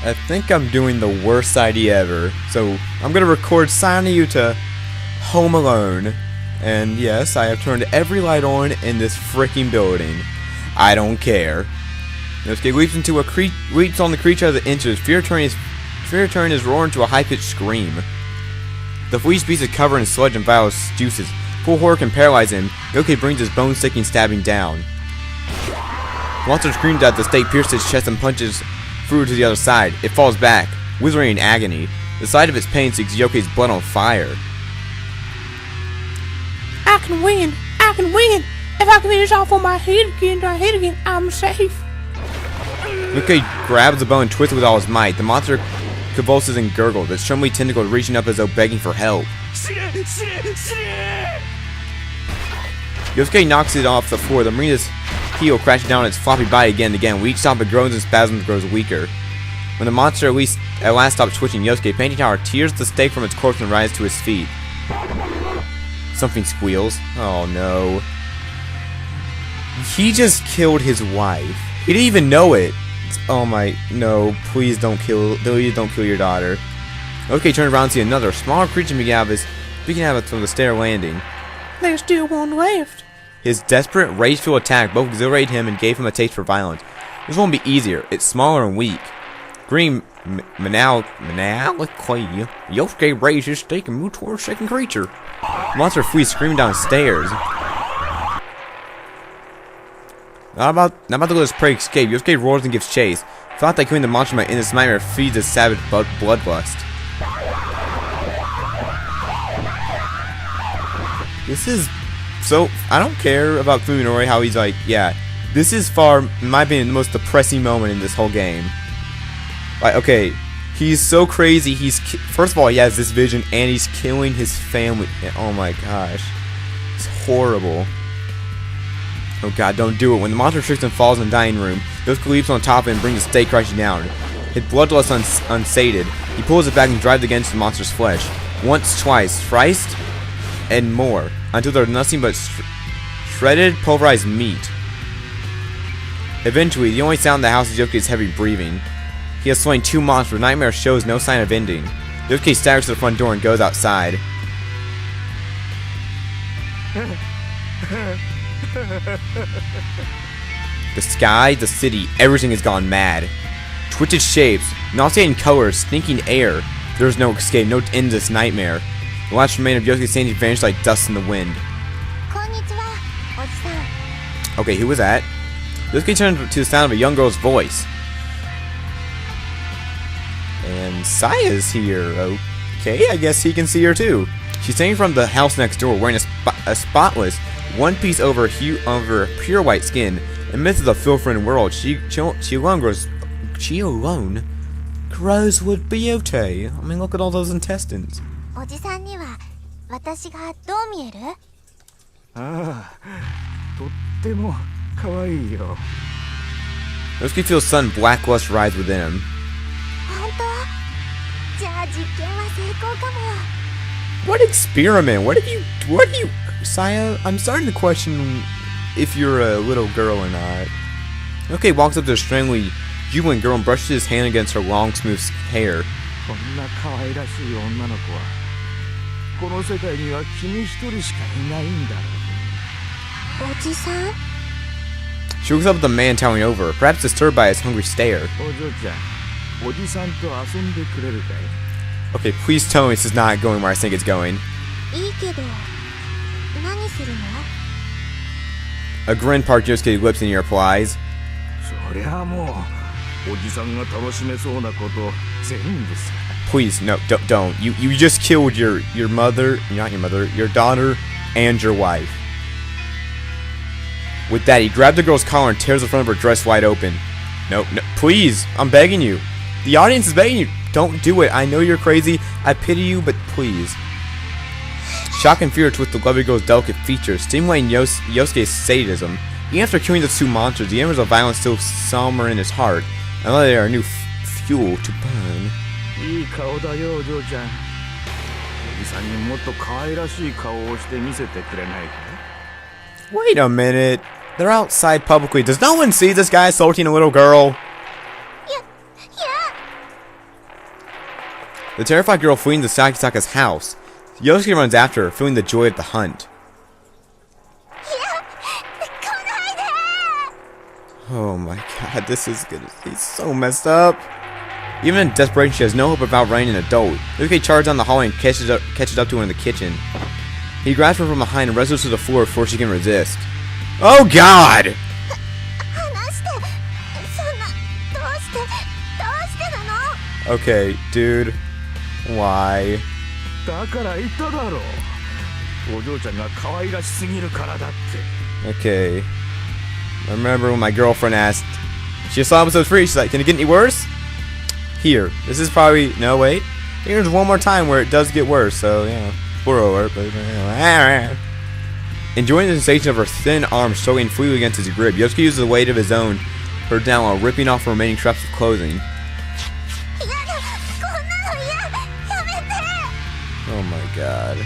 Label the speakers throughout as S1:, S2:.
S1: I think I'm doing the worst idea ever. So I'm gonna record signing you to Home Alone. And yes, I have turned every light on in this freaking building. I don't care. Yosuke leaps on the creature as it enters, fear turning his roar into a high-pitched scream. The fleece beast is covered in sludge and vile juices. Full horror can paralyze him. Yosuke brings his bone-sticking stabbing down. The monster screams as the stake pierces its chest and punches through to the other side. It falls back, withering in agony. The sight of its pain sets Yosuke's blood on fire.
S2: I can win! I can win! If I can finish off on my head again, I'm safe.
S1: Yosuke grabs the bone and twists it with all his might. The monster convulses and gurgles, its trembling tentacles reaching up as though begging for help. Yosuke knocks it off the floor. The marina's heel crashes down on its floppy body again and again. With each stomp, it groans and spasms, grows weaker. When the monster at last stops twitching, Yosuke, Painting Tower, tears the stake from its corpse and rises to his feet. Something squeals. Oh no. He just killed his wife. He didn't even know it. Oh my, no, please don't kill your daughter. Okay, turn around and see another smaller creature peeking out of it from the stair landing.
S2: There's still one left.
S1: His desperate, rage-filled attack both exhilarated him and gave him a taste for violence. This won't be easier. It's smaller and weak. Green Yosuke raised his stake and moved towards the second creature. The monster flees screaming downstairs. Not about to let his prey escape. Yosuke roars and gives chase. Thought that killing the monster might end this nightmare feeds his savage bloodlust. This is so. I don't care about Fuminori, how he's like, yeah, this is far, in my opinion, the most depressing moment in this whole game. Like, okay, he's so crazy. First of all, he has this vision and he's killing his family. Oh my gosh, it's horrible. Oh god, don't do it. When the monster tricks and falls in the dining room, Yosuke leaps on top of it and brings the stake crashing down. His bloodlust unsated, he pulls it back and drives against the monster's flesh. Once, twice, thrice, and more, until there's nothing but shredded, pulverized meat. Eventually, the only sound in the house is Yosuke's heavy breathing. He has slain two monsters. Nightmare shows no sign of ending. Yosuke staggers to the front door and goes outside. The sky, the city, everything has gone mad. Twisted shapes, nauseating colors, stinking air. There is no escape, no end to this nightmare. The last remain of Yosuke's sanity vanished like dust in the wind. Okay, who was that? Yosuke turned to the sound of a young girl's voice. And Saya's here. Okay, I guess he can see her too. She's standing from the house next door, wearing a spotless, one-piece over pure white skin. In the midst of the filth-ridden world, she alone grows with beauty. I mean, look at all those intestines. Yosuke feels sudden black lust rise within him. What experiment? What do you, Saya? I'm starting to question if you're a little girl or not. Okay, walks up to a strangely jubilant girl and brushes his hand against her long, smooth hair. She looks up at the man towering over her, perhaps disturbed by his hungry stare. Okay, please tell me this is not going where I think it's going. A grin parked Yosuke's lips and he replies, please, no, don't. You just killed your mother, not your mother, your daughter, and your wife. With that, he grabbed the girl's collar and tears the front of her dress wide open. No, please, I'm begging you. The audience is begging you. Don't do it. I know you're crazy. I pity you, but please. Shock and fear twist the lovely girl's delicate features, stimulating Yosuke's sadism. Even after killing the two monsters, the embers of violence still simmer in his heart, and they are new fuel to burn. Wait a minute. They're outside publicly. Does no one see this guy assaulting a little girl? The terrified girl fleeing to Sakisaka's house. Yosuke runs after her, feeling the joy of the hunt. Oh my god, this is gonna be so messed up. Even in desperation, she has no hope of outrunning an adult. Yosuke charges down the hallway and catches up to her in the kitchen. He grabs her from behind and wrestles to the floor before she can resist. Oh god! Okay, dude. Why? Okay. I remember when my girlfriend asked, she saw episode 3, she's like, can it get any worse? Here. This is probably, no wait. Here's one more time where it does get worse, so yeah. Spoiler alert, but enjoying the sensation of her thin arm struggling freely against his grip, Yosuke uses the weight of his own her down while ripping off the remaining straps of clothing. Oh my god.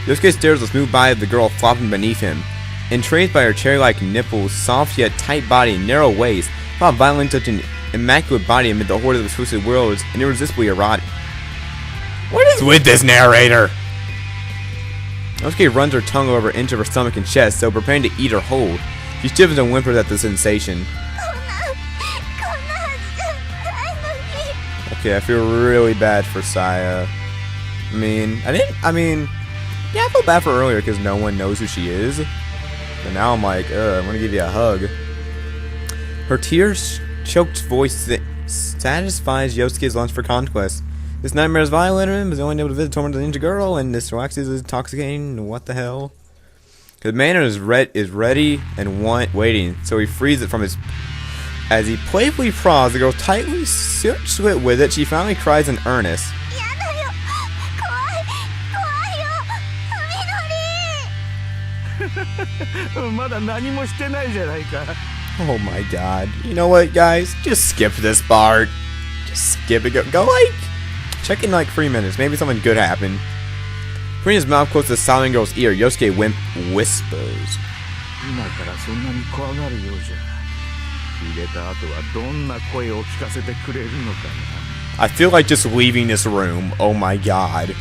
S1: Yosuke stares as move by the girl flopping beneath him. Entranced by her cherry-like nipples, soft yet tight body, and narrow waist, while violently touching an immaculate body amid the horde of the twisted worlds and irresistibly erotic. What is with this narrator? Yosuke runs her tongue over into her stomach and chest, so preparing to eat her whole. She shivers and whimpers at the sensation. Okay, I feel really bad for Saya. Yeah, I felt bad for her earlier because no one knows who she is. But now I'm like, I want to give you a hug. Her tears-choked voice satisfies Yosuke's lust for conquest. This nightmare is violated him, is only able to visit torment the ninja girl, and this wax is intoxicating. What the hell? The man is ready and waiting, so he frees it from his... As he playfully prods, the girl tightly suits it with it. She finally cries in earnest. Oh my god. You know what, guys? Just skip this part. Just skip it. Go like... Check in like 3 minutes. Maybe something good happened. Putting his mouth close to the sobbing girl's ear, Yosuke whispers. I feel like just leaving this room. Oh my god.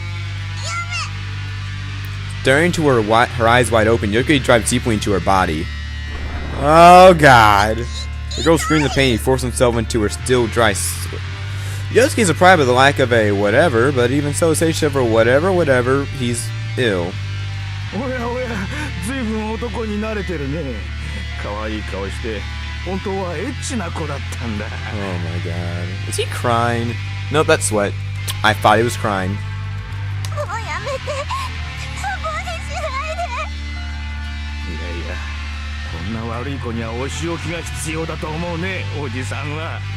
S1: Staring to her eyes wide open, Yosuke drives deeply into her body. Oh god. The girl screams in pain. He forces himself into her still dry. Yosuke is surprised by the lack of a whatever, but even so, say for whatever, he's ill. Oh my god. Is he crying? Nope, that's sweat. I thought he was crying.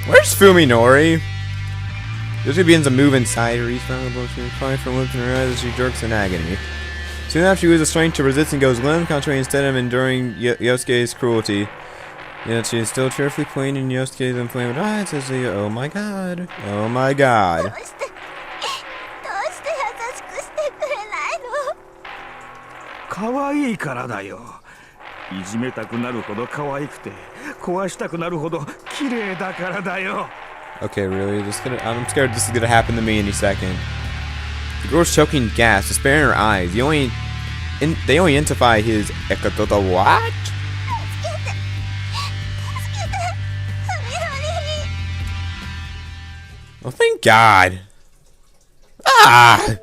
S1: Where's Fuminori? Yosuke begins to move inside her. He's found crying from lips in her eyes as she jerks in agony. Soon after, she loses strength to resist and goes limp, concentrating instead of enduring Yosuke's cruelty. Yet she is still cheerfully playing in Yosuke's inflamed eyes as he... Oh my god. Oh my god. Okay, really? I'm scared this is gonna happen to me any second. The girl's choking gas, despair in her eyes. They only identify his what? Oh, thank God. Ah!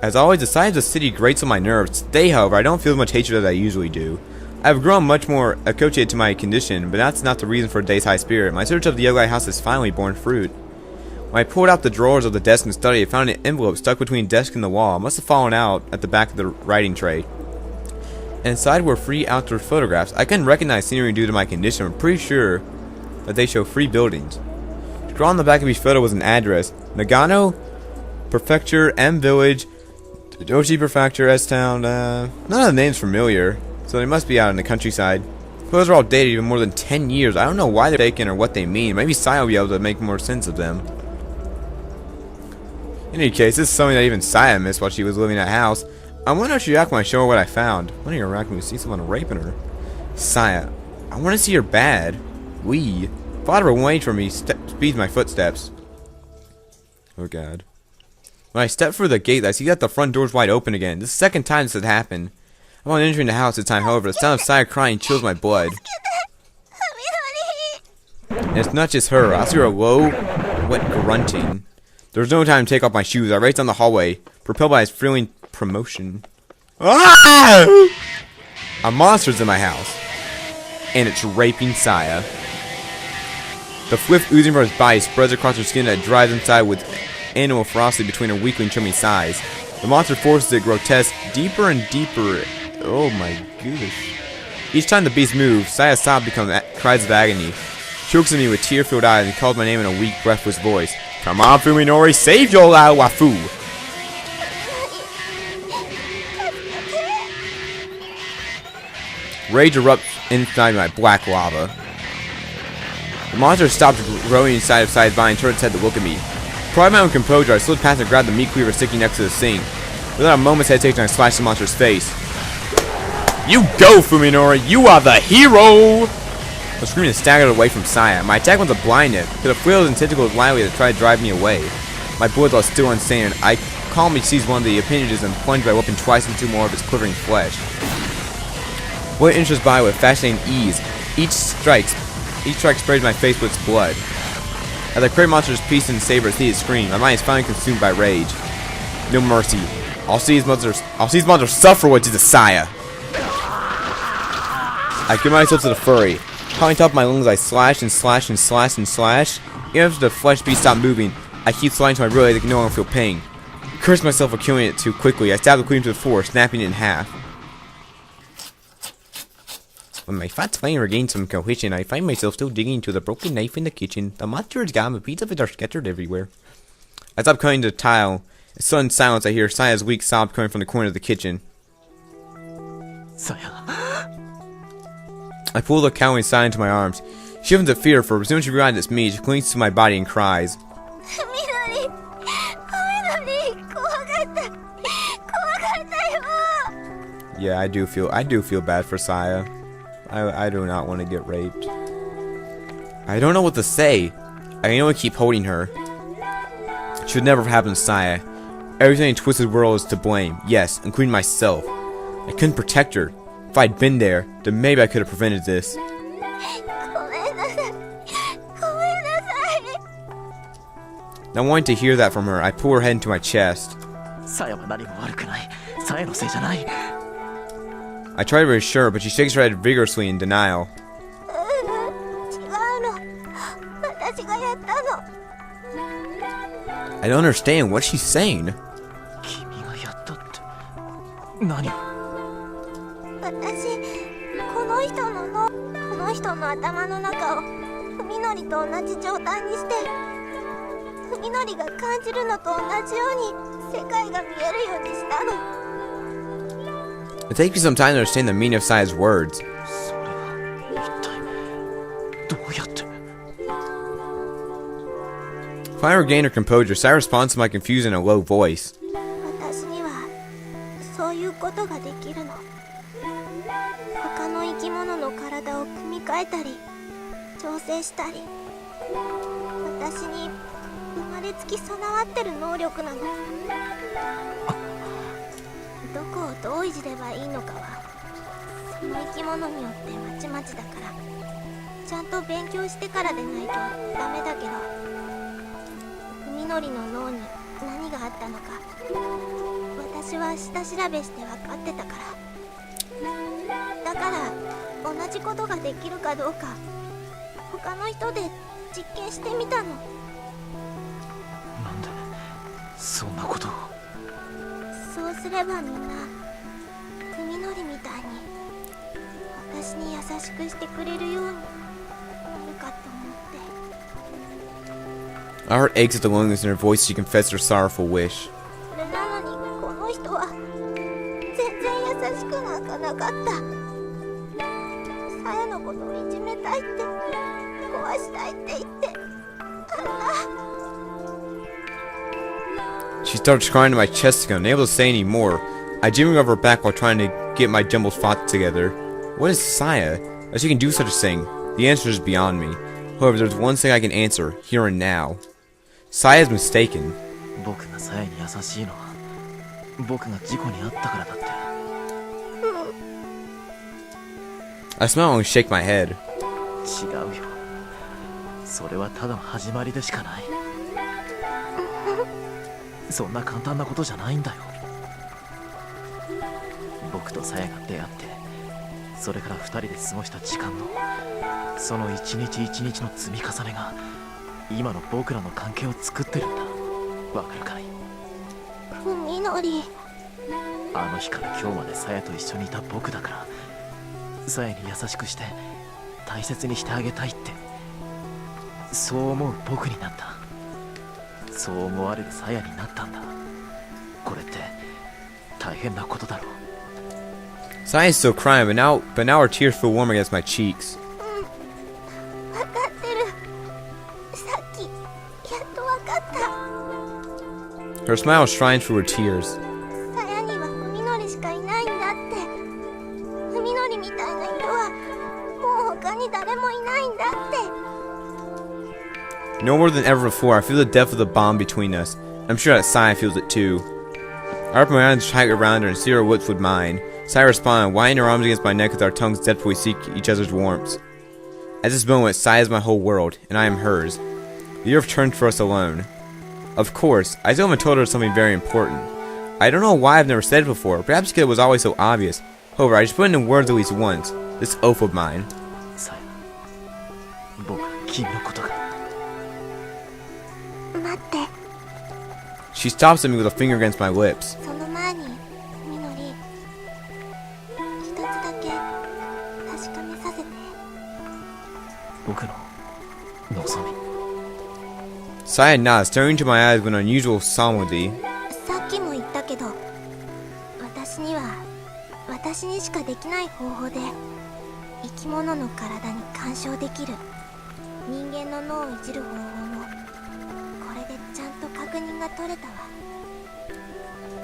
S1: As always, the sight of the city grates on my nerves. Today, however, I don't feel as much hatred as I usually do. I have grown much more accoutrements to my condition, but that's not the reason for today's high spirit. My search of the Yogai house has finally borne fruit. When I pulled out the drawers of the desk and study, I found an envelope stuck between the desk and the wall. It must have fallen out at the back of the writing tray. Inside were free outdoor photographs. I couldn't recognize scenery due to my condition, but I'm pretty sure that they show free buildings. Scrawled on the back of each photo was an address. Nagano Prefecture, M Village, Doji Prefecture, S-Town. None of the names familiar, so they must be out in the countryside. Photos are all dated even more than 10 years. I don't know why they're taken or what they mean. Maybe Sai will be able to make more sense of them. In any case, this is something that even Saya missed while she was living in that house. I wonder how she'd act when I show her what I found. One of your rack when we see someone raping her. Saya, I want to see her bad. Far away from me speeds my footsteps. Oh god. When I step through the gate, I see that the front door's wide open again. This is the second time this had happened. Upon entering the house this time, however, the sound of Saya crying chills my blood. And it's not just her. I see her low, wet grunting. There's no time to take off my shoes. I race down the hallway, propelled by his thrilling promotion. Ah! A monster's in my house. And it's raping Saya. The fluid oozing from his body spreads across her skin that drives inside with animal ferocity between her weakling chummy size. The monster forces it grotesque deeper and deeper. Oh my gosh. Each time the beast moves, Saya's sob becomes cries of agony. She looks at me with tear-filled eyes and calls my name in a weak, breathless voice. Come on, Fuminori, save your little waifu! Rage erupts inside my black lava. The monster stops growing inside of Saya's body and turns its head to look at me. Pride my own composure, I slid past and grabbed the meat cleaver sticking next to the sink. Without a moment's hesitation, I slashed the monster's face. You go, Fuminori! You are the hero! I screamed and staggered away from Saya. My attack was a blind hit, but it flailed and tentacled wildly to try to drive me away. My bullets are still unstained. I calmly seized one of the appendages and plunged my weapon twice into more of its quivering flesh. One inches by with fascinating ease. Each strike sprayed my face with its blood. As I craved monster's piece and savor its heated scream, my mind is finally consumed by rage. No mercy. I'll see these monsters suffer what is a Saya. I give myself to the furry. Calling top of my lungs, I slash and slash and slash and slash. Even after the flesh beast stopped moving, I keep slashing until I realize I can no longer feel pain. I curse myself for killing it too quickly. I stab the queen to the floor, snapping it in half. When my fat flame regains some cohesion, I find myself still digging into the broken knife in the kitchen. The monster is gone, but pieces of it are scattered everywhere. I stop cutting the tile. In sudden silence, I hear Saya's weak sob coming from the corner of the kitchen.
S3: Saya.
S1: I pull the cowling Saya into my arms. She opens in fear, for as soon as she realizes it's me, she clings to my body and cries. Yeah, I do feel bad for Saya. I do not want to get raped. I don't know what to say. I can only keep holding her. It should never have happened to Saya. Everything in Twisted World is to blame. Yes, including myself. I couldn't protect her. If I'd been there, then maybe I could have prevented this. Not wanting to hear that from her, I pull her head into my chest. I try to reassure her, but she shakes her head vigorously in denial. I don't understand what she's saying. It takes me some time to understand the meaning of Saya's words. Finally regained her composure, Saya responds to my confusion in a low voice. My heart aches at the loneliness in her voice as she confessed her sorrowful wish. She starts crying to my chest again, unable to say any more. I jimmy over her back while trying to get my jumbled thoughts together. What is Saya? That she can do such a thing? The answer is beyond me. However, there's one thing I can answer, here and now. Saya's mistaken.
S3: 僕がさやに優しいのは僕が事故に遭ったからだって。
S1: I smile and shake my head.
S3: 違うよ。それはただの始まりでしかない。そんな簡単なことじゃないんだよ。僕とさやが出会って、それから2人で過ごした時間のその一日一日の積み重ねが今の僕らの関係を作ってるんだ。わかるかい？
S2: みのり。
S3: あの日から今日までさやと一緒にいた僕だから、さやに優しくして大切にしてあげたいって、そう思う僕になった。そう思われるさやになったんだ。これって大変なことだろう。
S1: Saya's still crying, but now her tears feel warm against my cheeks.
S2: わかってる。さっきやっとわかった。
S1: Her smile shines through her tears.
S2: さやにはみのりしかいないんだって。みのりみたいな人はもう他に誰もいないんだって。
S1: No more than ever before, I feel the depth of the bond between us. I'm sure that Saya feels it too. I wrap my arms tight around her and seal her lips with mine. Saya responds, winding her arms against my neck with our tongues desperately seek each other's warmth. At this moment, Saya is my whole world, and I am hers. The earth turns for us alone. Of course, I still haven't told her something very important. I don't know why I've never said it before, perhaps because it was always so obvious. However, I just put it in words at least once. This oath of mine.
S3: さや、僕は君のことが。
S2: 待って。
S1: She stops at me with a finger against my lips.
S2: その前にみのり、一つだけ確かめさせて。
S3: 僕の望み。
S1: Saya nods, staring into my eyes with an unusual solemnity.
S2: さっきも言ったけど、私には私にしかできない方法で生き物の体に干渉できる。人間の脳をいじる方法もこれでちゃんと確認が取れたわ。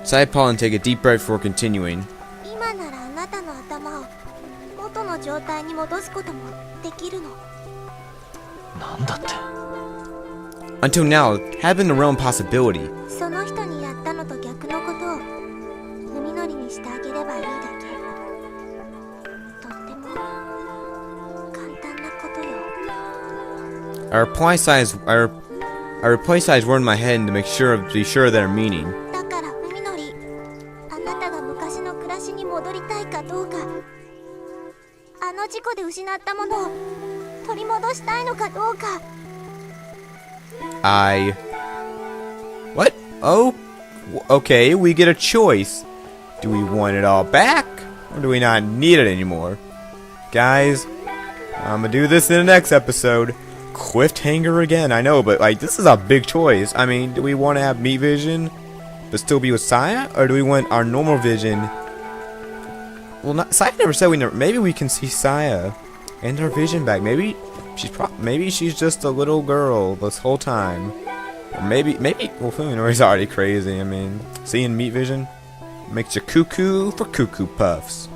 S1: Saya pause and take a deep breath before continuing.
S2: 今ならあなたの頭を元の状態に戻すこともできるの。
S3: なんだって。
S1: Until now, it had been a real impossibility.
S2: その人にやったのと逆のことを海のりにしてあげればいいだけ。とっても簡単なことよ。
S1: I replaced Saya's word in my head to be sure of their meaning.
S2: だから海のり、あなたが昔の暮らしに戻りたいかどうか、あの事故で失ったものを取り戻したいのかどうか。
S1: What? Oh, okay, we get a choice. Do we want it all back? Or do we not need it anymore? Guys, I'm gonna do this in the next episode. Cliffhanger again, I know, but like, this is a big choice. I mean, do we want to have meat vision but still be with Saya? Or do we want our normal vision? Well, Saya never said maybe we can see Saya and her vision back. Maybe she's just a little girl this whole time. Or maybe, well, Fuminori's already crazy. I mean, seeing meat vision makes you cuckoo for cuckoo puffs.